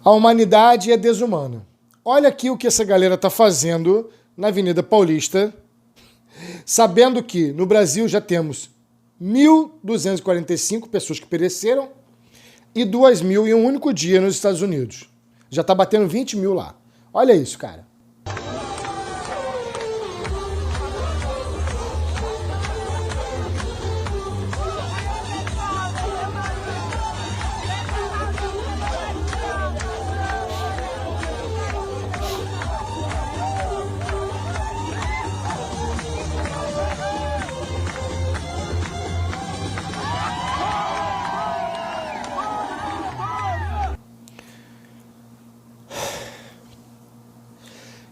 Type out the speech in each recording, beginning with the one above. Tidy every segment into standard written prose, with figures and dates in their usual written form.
A humanidade é desumana. Olha aqui o que essa galera está fazendo na Avenida Paulista, sabendo que no Brasil já temos 1.245 pessoas que pereceram e 2.000 em um único dia nos Estados Unidos. Já está batendo 20 mil lá. Olha isso, cara.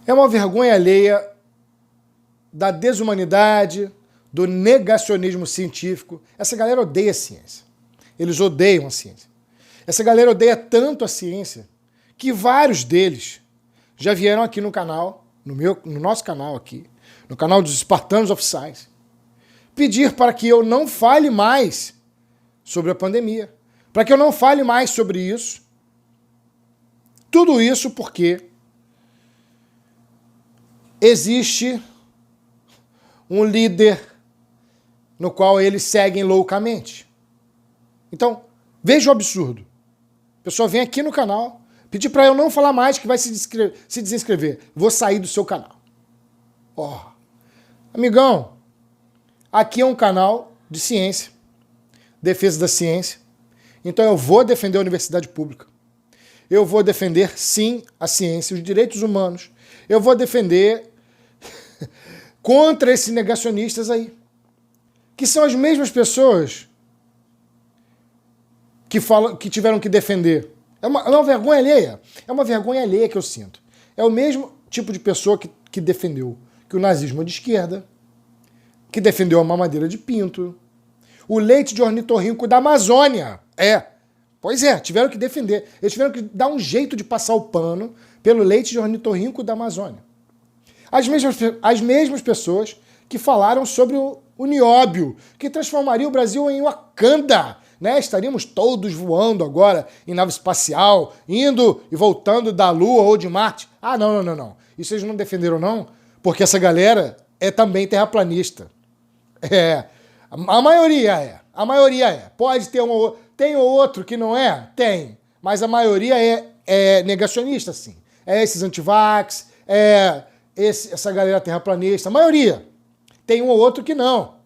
É uma vergonha alheia da desumanidade, do negacionismo científico. Essa galera odeia a ciência. Eles odeiam a ciência. Essa galera odeia tanto a ciência que vários deles já vieram aqui no canal, no nosso canal aqui, no canal dos Espartanos of Science, pedir para que eu não fale mais sobre a pandemia, para que eu não fale mais sobre isso. Tudo isso porque existe um líder no qual eles seguem loucamente. Então, veja o absurdo. A pessoa vem aqui no canal, pedir para eu não falar mais que vai se desinscrever. Vou sair do seu canal. Ó, amigão, aqui é um canal de ciência, defesa da ciência. Então eu vou defender a universidade pública. Eu vou defender, sim, a ciência, os direitos humanos. Eu vou defender contra esses negacionistas aí, que são as mesmas pessoas que tiveram que defender. É uma vergonha alheia. É uma vergonha alheia que eu sinto. É o mesmo tipo de pessoa que defendeu que o nazismo é de esquerda, que defendeu a mamadeira de pinto, o leite de ornitorrinco da Amazônia. Pois é, tiveram que defender. Eles tiveram que dar um jeito de passar o pano pelo leite de ornitorrinco da Amazônia. As mesmas pessoas que falaram sobre o nióbio, que transformaria o Brasil em Wakanda, né? Estaríamos todos voando agora em nave espacial, indo e voltando da Lua ou de Marte. Ah, não. Isso eles não defenderam, não, porque essa galera é também terraplanista. A maioria é. Pode ter tem outro que não é? Tem. Mas a maioria é negacionista, sim. É esses antivax, essa galera terraplanista, a maioria. Tem um ou outro que não.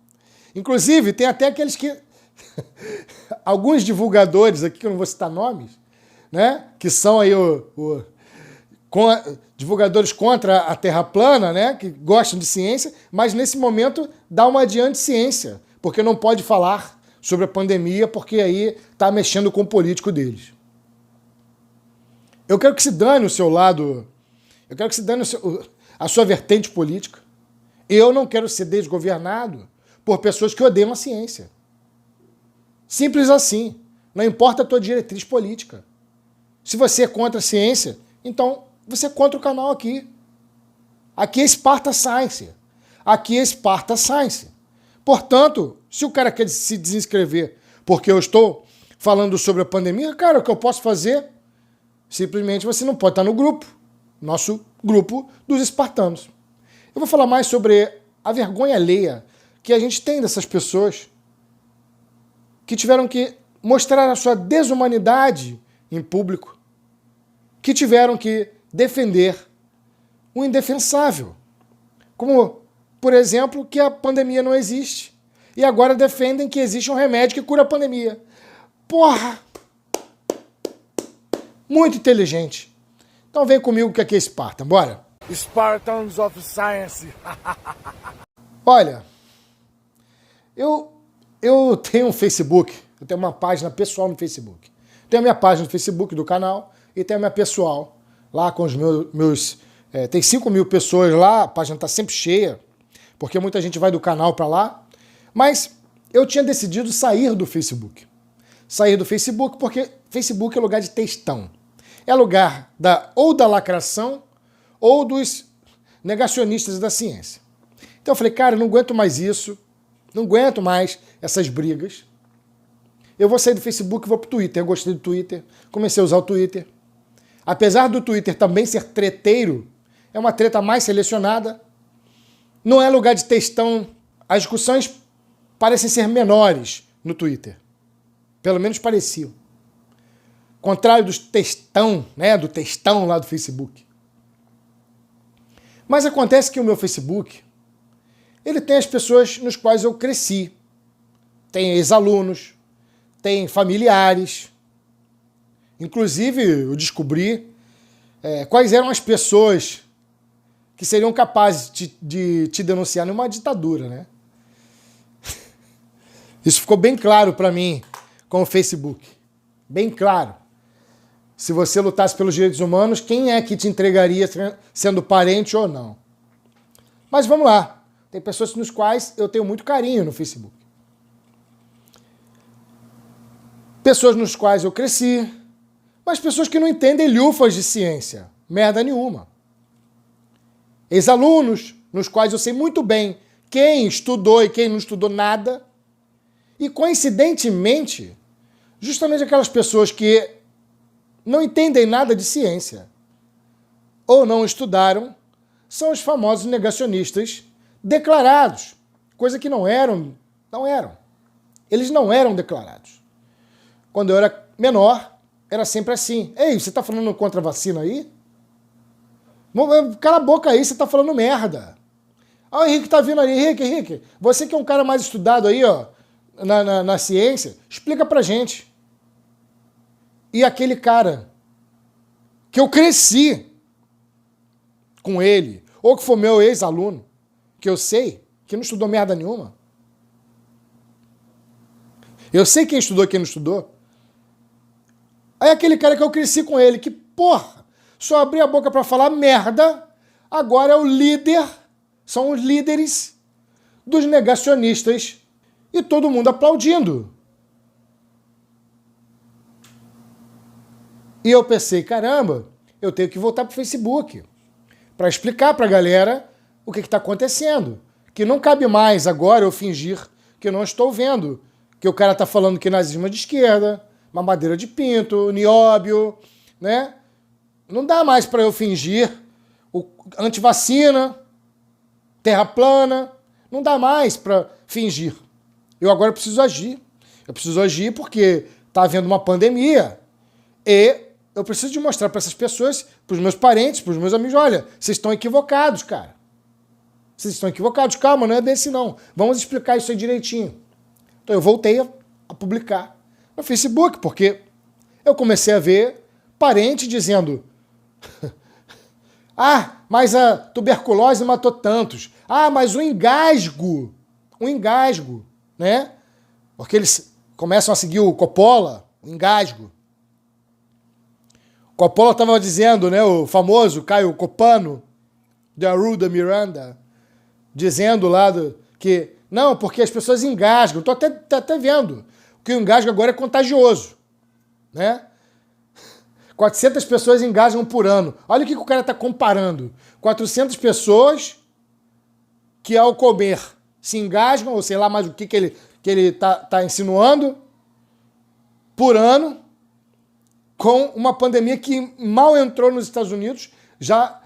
Inclusive, tem até aqueles que... alguns divulgadores aqui, que eu não vou citar nomes, né? Que são aí divulgadores contra a Terra plana, né? Que gostam de ciência, mas nesse momento dá uma ciência, porque não pode falar sobre a pandemia, porque aí está mexendo com o político deles. Eu quero que se dane o seu lado, eu quero que se dane a sua vertente política. Eu não quero ser desgovernado por pessoas que odeiam a ciência. Simples assim. Não importa a tua diretriz política. Se você é contra a ciência, então você é contra o canal aqui. Aqui é Sparta Science. Aqui é Sparta Science. Portanto, se o cara quer se desinscrever porque eu estou falando sobre a pandemia, cara, o que eu posso fazer? Simplesmente você não pode estar no grupo. Nosso grupo dos espartanos. Eu vou falar mais sobre a vergonha alheia que a gente tem dessas pessoas que tiveram que mostrar a sua desumanidade em público, que tiveram que defender o indefensável. Como, por exemplo, que a pandemia não existe. E agora defendem que existe um remédio que cura a pandemia. Porra! Muito inteligente. Então vem comigo que aqui é Esparta, bora? Spartans of Science. Olha, eu tenho um Facebook, eu tenho uma página pessoal no Facebook. Tenho a minha página no Facebook do canal e tenho a minha pessoal, lá com os meus tem 5.000 pessoas lá, a página está sempre cheia, porque muita gente vai do canal para lá. Mas eu tinha decidido sair do Facebook. Sair do Facebook porque Facebook é lugar de textão. É lugar ou da lacração ou dos negacionistas da ciência. Então eu falei, cara, eu não aguento mais isso, não aguento mais essas brigas. Eu vou sair do Facebook e vou pro Twitter. Eu gostei do Twitter, comecei a usar o Twitter. apesar do Twitter também ser treteiro, é uma treta mais selecionada, não é lugar de textão. As discussões parecem ser menores no Twitter. Pelo menos pareciam. Contrário dos textão, né? Do textão lá do Facebook. Mas acontece que o meu Facebook, ele tem as pessoas nos quais eu cresci. Tem ex-alunos, tem familiares. Inclusive, eu descobri quais eram as pessoas que seriam capazes de te denunciar numa ditadura, né? Isso ficou bem claro para mim com o Facebook. Bem claro. Se você lutasse pelos direitos humanos, quem é que te entregaria sendo parente ou não? Mas vamos lá. Tem pessoas nos quais eu tenho muito carinho no Facebook. Pessoas nos quais eu cresci, mas pessoas que não entendem lhufas de ciência. Merda nenhuma. Ex-alunos, nos quais eu sei muito bem quem estudou e quem não estudou nada. E, coincidentemente, justamente aquelas pessoas que não entendem nada de ciência ou não estudaram são os famosos negacionistas declarados, coisa que não eram. Eles não eram declarados. Quando eu era menor, era sempre assim. Ei, você tá falando contra a vacina aí? Cala a boca aí, você tá falando merda. Ah, o Henrique tá vindo ali. Henrique, você que é um cara mais estudado aí, ó, na ciência, explica pra gente. E aquele cara que eu cresci com ele, ou que foi meu ex-aluno, que eu sei que não estudou merda nenhuma. Eu sei quem estudou e quem não estudou. Aí aquele cara que eu cresci com ele, que, porra, só abria a boca pra falar merda, agora é o líder, são os líderes dos negacionistas e todo mundo aplaudindo. E eu pensei, caramba, eu tenho que voltar pro Facebook para explicar pra galera o que está acontecendo. Que não cabe mais agora eu fingir que eu não estou vendo. Que o cara tá falando que nazismo é de esquerda, mamadeira de pinto, nióbio, né? Não dá mais para eu fingir o antivacina, terra plana. Não dá mais para fingir. Eu agora preciso agir. Eu preciso agir porque tá havendo uma pandemia e eu preciso de mostrar para essas pessoas, para os meus parentes, para os meus amigos, olha, vocês estão equivocados, cara. Vocês estão equivocados. Calma, não é bem assim não. Vamos explicar isso aí direitinho. Então eu voltei a publicar no Facebook, porque eu comecei a ver parente dizendo ah, mas a tuberculose matou tantos. Ah, mas o engasgo, né? Porque eles começam a seguir o Coppola, o engasgo. Coppola estava dizendo, né, o famoso Caio Copano, de Arruda Miranda, dizendo lá que, não, porque as pessoas engasgam. Estou até vendo que o engasgo agora é contagioso, né? 400 pessoas engasgam por ano. Olha o que o cara está comparando. 400 pessoas que ao comer se engasgam, ou sei lá mais o que ele tá insinuando, por ano, com uma pandemia que mal entrou nos Estados Unidos, já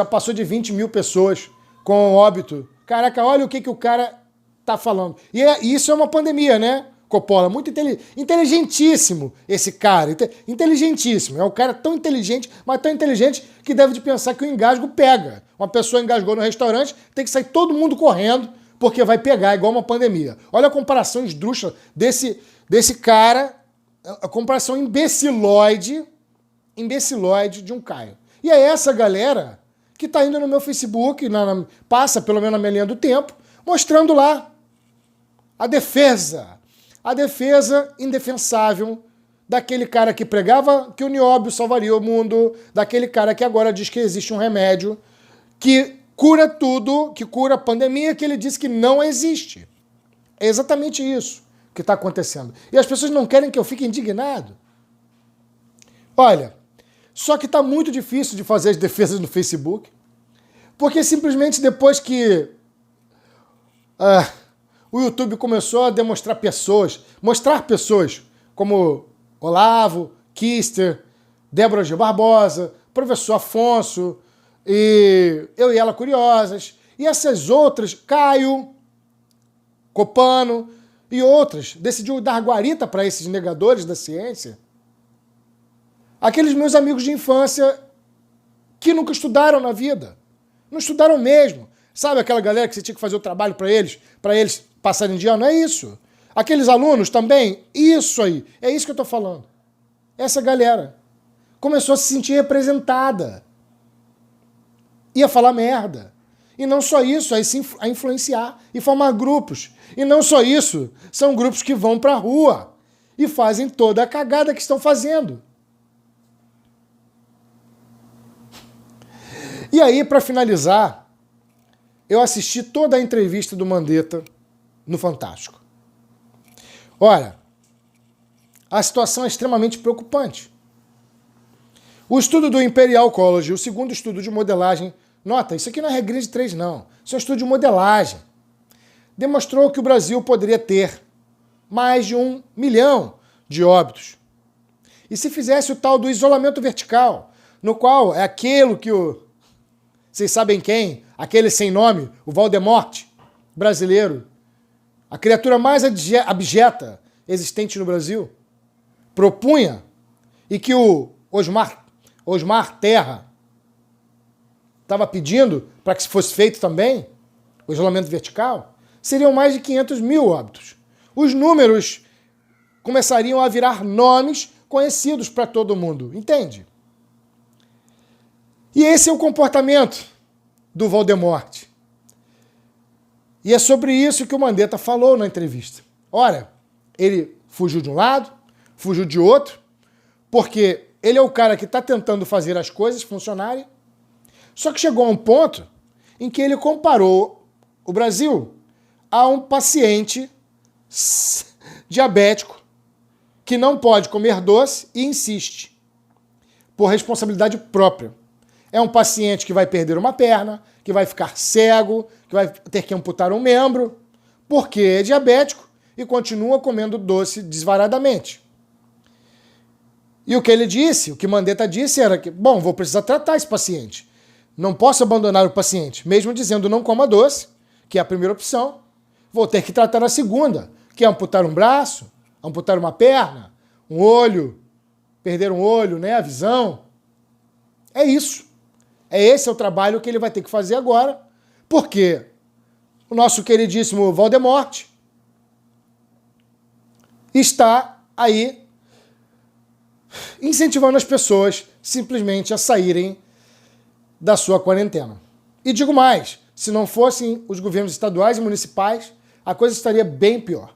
passou de 20 mil pessoas com óbito. Caraca, olha o que o cara tá falando. E isso é uma pandemia, né, Coppola? Muito inteligentíssimo esse cara. Inteligentíssimo. É um cara tão inteligente, mas tão inteligente que deve de pensar que o engasgo pega. Uma pessoa engasgou no restaurante, tem que sair todo mundo correndo, porque vai pegar, igual uma pandemia. Olha a comparação esdrúxula desse cara, a comparação imbecilóide de um Caio. E é essa galera que tá indo no meu Facebook, passa pelo menos na minha linha do tempo, mostrando lá a defesa indefensável daquele cara que pregava que o nióbio salvaria o mundo, daquele cara que agora diz que existe um remédio que cura tudo, que cura a pandemia, que ele disse que não existe. É exatamente isso que está acontecendo. E as pessoas não querem que eu fique indignado. Olha, só que está muito difícil de fazer as defesas no Facebook, porque simplesmente depois que o YouTube começou a mostrar pessoas como Olavo, Kister, Débora G. Barbosa, professor Afonso, e Eu e Ela Curiosas, e essas outras, Caio, Copano e outras, decidiu dar guarita para esses negadores da ciência. Aqueles meus amigos de infância que nunca estudaram na vida. Não estudaram mesmo. Sabe aquela galera que você tinha que fazer o trabalho para eles passarem de ano? É isso. Aqueles alunos também, isso aí. É isso que eu estou falando. Essa galera começou a se sentir representada. Ia falar merda. E não só isso, aí sim a influenciar e formar grupos. E não só isso, são grupos que vão para a rua e fazem toda a cagada que estão fazendo. E aí, para finalizar, eu assisti toda a entrevista do Mandetta no Fantástico. Olha, a situação é extremamente preocupante. O estudo do Imperial College, o segundo estudo de modelagem, nota, isso aqui não é regrinha de 3, não. Isso é um estudo de modelagem. Demonstrou que o Brasil poderia ter mais de 1 milhão de óbitos. E se fizesse o tal do isolamento vertical, no qual é aquilo que vocês sabem quem? Aquele sem nome, o Voldemort brasileiro, a criatura mais abjeta existente no Brasil, propunha, e que o Osmar Terra estava pedindo para que fosse feito também, o isolamento vertical, seriam mais de 500 mil óbitos. Os números começariam a virar nomes conhecidos para todo mundo, entende? E esse é o comportamento do Voldemort. E é sobre isso que o Mandetta falou na entrevista. Olha, ele fugiu de um lado, fugiu de outro, porque ele é o cara que está tentando fazer as coisas funcionarem, só que chegou a um ponto em que ele comparou o Brasil a um paciente diabético que não pode comer doce e insiste, por responsabilidade própria. É um paciente que vai perder uma perna, que vai ficar cego, que vai ter que amputar um membro, porque é diabético e continua comendo doce desvaradamente. E o que ele disse, o que Mandetta disse era que, bom, vou precisar tratar esse paciente. Não posso abandonar o paciente, mesmo dizendo não coma doce, que é a primeira opção. Vou ter que tratar a segunda, que é amputar um braço, amputar uma perna, um olho, perder um olho, né, a visão. É isso. Esse é o trabalho que ele vai ter que fazer agora, porque o nosso queridíssimo Voldemort está aí incentivando as pessoas simplesmente a saírem da sua quarentena. E digo mais, se não fossem os governos estaduais e municipais, a coisa estaria bem pior.